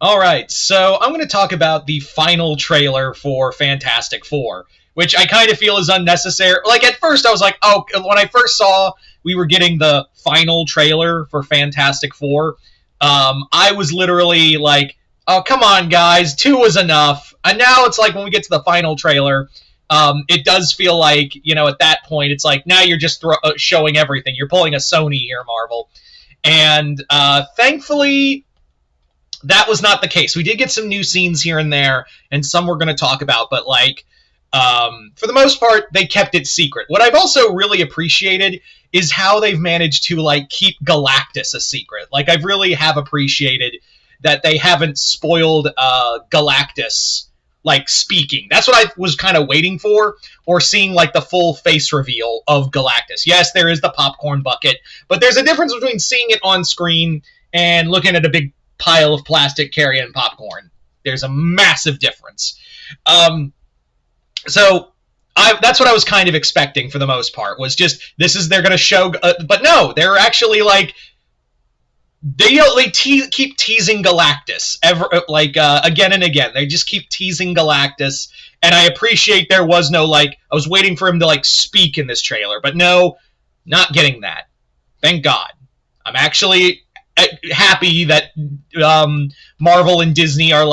All right, so I'm going to talk about the final trailer for Fantastic Four, which I kind of feel is unnecessary. Like, at first, I was like, oh, when I first saw we were getting the final trailer for Fantastic Four, I was literally like, oh, come on, guys, two was enough. And now it's like when we get to the final trailer, it does feel like, at that point, it's like, now you're just showing everything. You're pulling a Sony here, Marvel. And thankfully, that was not the case. We did get some new scenes here and there, and some we're going to talk about, but for the most part, they kept it secret. What I've also really appreciated is how they've managed to keep Galactus a secret. I've really have appreciated that they haven't spoiled Galactus speaking. That's what I was kind of waiting for, or seeing the full face reveal of Galactus. Yes, there is the popcorn bucket, but there's a difference between seeing it on screen and looking at a big pile of plastic carrying popcorn. There's a massive difference. So that's what I was kind of expecting for the most part, was just, they're going to show, but no, they're actually they keep teasing Galactus again and again. They just keep teasing Galactus, and I appreciate there was no I was waiting for him to speak in this trailer, but no, not getting that. Thank God. I'm actually happy that Marvel and Disney are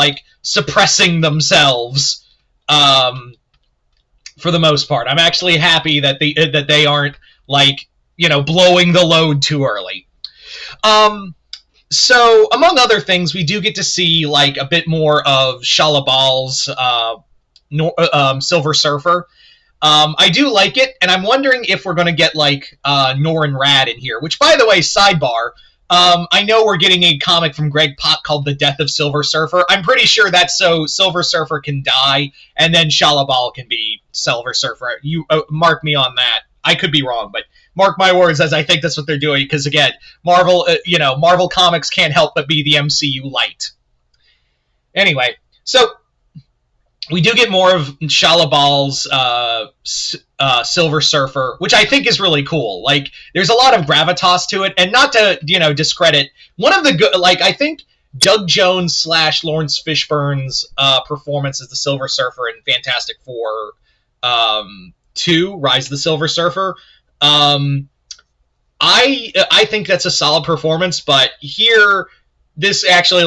suppressing themselves for the most part. I'm actually happy that they aren't blowing the load too early. So among other things, we do get to see a bit more of Shalabal's Silver Surfer. I do like it, and I'm wondering if we're going to get Norrin Radd in here, which, by the way, sidebar, I know we're getting a comic from Greg Pak called The Death of Silver Surfer. I'm pretty sure that's so Silver Surfer can die, and then Shalabal can be Silver Surfer. You mark me on that. I could be wrong, but mark my words, as I think that's what they're doing, because, again, Marvel, Marvel Comics can't help but be the MCU light. Anyway, so we do get more of Shalabal's Silver Surfer, which I think is really cool. There's a lot of gravitas to it, and not to, discredit one of the good, I think Doug Jones / Lawrence Fishburne's performance as the Silver Surfer in Fantastic Four 2, Rise of the Silver Surfer. I think that's a solid performance, but here, this actually,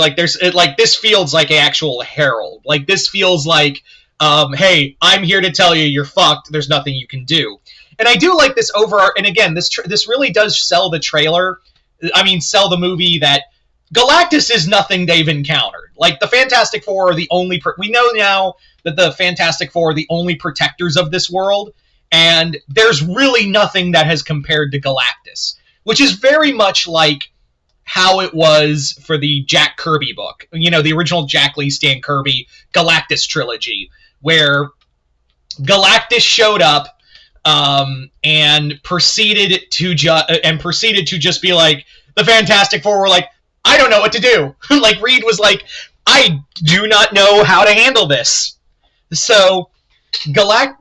this feels like an actual herald. This feels hey, I'm here to tell you you're fucked. There's nothing you can do. And I do like this and again, this really does sell the trailer. Sell the movie that Galactus is nothing they've encountered. The Fantastic Four are the only... we know now that the Fantastic Four are the only protectors of this world, and there's really nothing that has compared to Galactus, which is very much how it was for the Jack Kirby book. The original Jack Lee Stan Kirby Galactus trilogy, where Galactus showed up and proceeded to just be the Fantastic Four were I don't know what to do. Reed was I do not know how to handle this. So I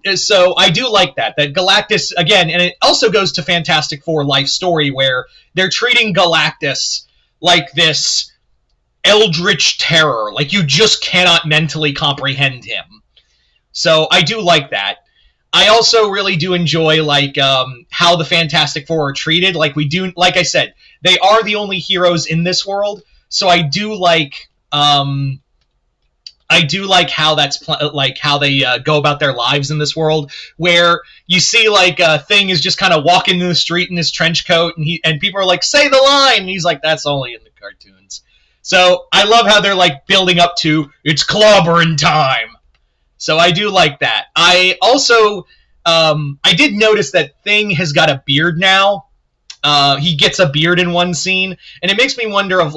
do like that Galactus, again, and it also goes to Fantastic Four life story, where they're treating Galactus like this eldritch terror, you just cannot mentally comprehend him. So I do like that. I also really do enjoy how the Fantastic Four are treated. I said, they are the only heroes in this world, so I do like how that's how they go about their lives in this world, where you see a Thing is just kind of walking in the street in his trench coat, and people are say the line, and he's that's only in the cartoons. So I love how they're building up to, it's clobbering time. So I do like that. I also I did notice that Thing has got a beard now. He gets a beard in one scene, and it makes me wonder of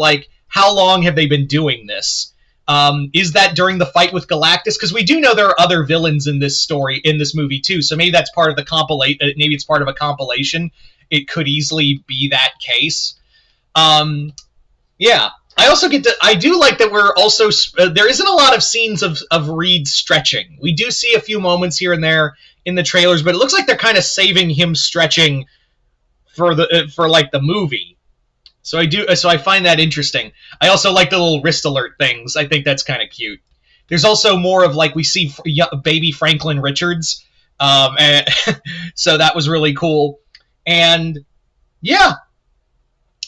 how long have they been doing this? Is that during the fight with Galactus? Because we do know there are other villains in this story, in this movie too. So maybe that's part of the maybe it's part of a compilation. It could easily be that case. Yeah. I do like that we're also, there isn't a lot of scenes of Reed stretching. We do see a few moments here and there in the trailers, but it looks like they're kind of saving him stretching for the movie. So I find that interesting. I also like the little wrist alert things. I think that's kind of cute. There's also more of like we see baby Franklin Richards, and so that was really cool. And yeah,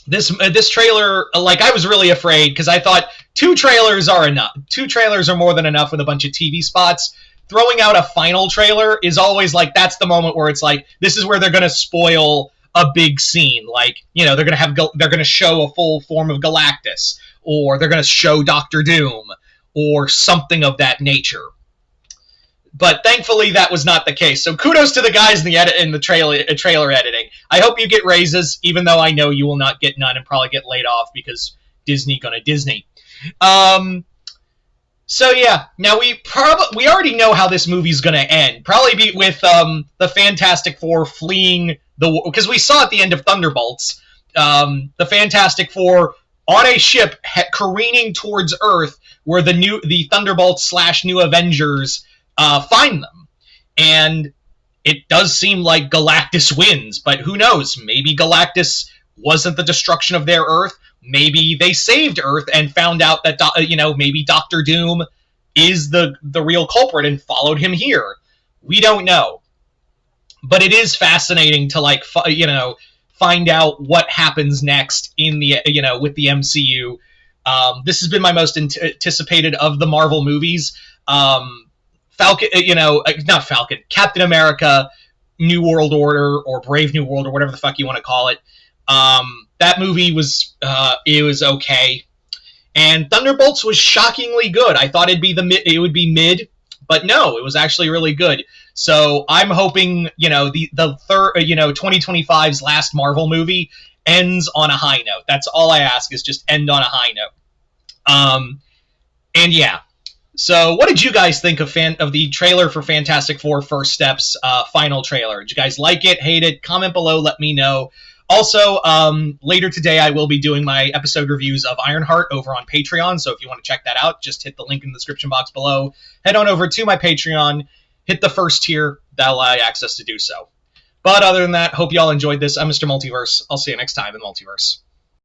this trailer, like I was really afraid because I thought 2 trailers are enough. 2 trailers are more than enough with a bunch of TV spots. Throwing out a final trailer is always like that's the moment where it's like this is where they're gonna spoil a big scene. Like they're gonna show a full form of Galactus, or they're gonna show Doctor Doom, or something of that nature. But thankfully, that was not the case. So kudos to the guys in the trailer editing. I hope you get raises, even though I know you will not get none and probably get laid off because Disney gonna Disney. So yeah, now we already know how this movie's gonna end. Probably be with the Fantastic Four fleeing because we saw at the end of Thunderbolts, the Fantastic Four on a ship careening towards Earth, where the Thunderbolts / New Avengers find them, and it does seem like Galactus wins. But who knows? Maybe Galactus wasn't the destruction of their Earth. Maybe they saved Earth and found out that maybe Doctor Doom is the real culprit and followed him here. We don't know, but it is fascinating to find out what happens next in the with the MCU. This has been my most anticipated of the Marvel movies. Falcon, not Falcon, Captain America, New World Order, or Brave New World, or whatever the fuck you want to call it. That movie was okay, and Thunderbolts was shockingly good. I thought it would be mid, but no, it was actually really good. So I'm hoping the third 2025's last Marvel movie ends on a high note. That's all I ask, is just end on a high note. And yeah. So, what did you guys think of the trailer for Fantastic Four First Steps final trailer? Did you guys like it, hate it? Comment below, let me know. Also, later today I will be doing my episode reviews of Ironheart over on Patreon, so if you want to check that out, just hit the link in the description box below. Head on over to my Patreon, hit the first tier, that'll allow you access to do so. But other than that, hope you all enjoyed this. I'm Mr. Multiverse. I'll see you next time in the Multiverse.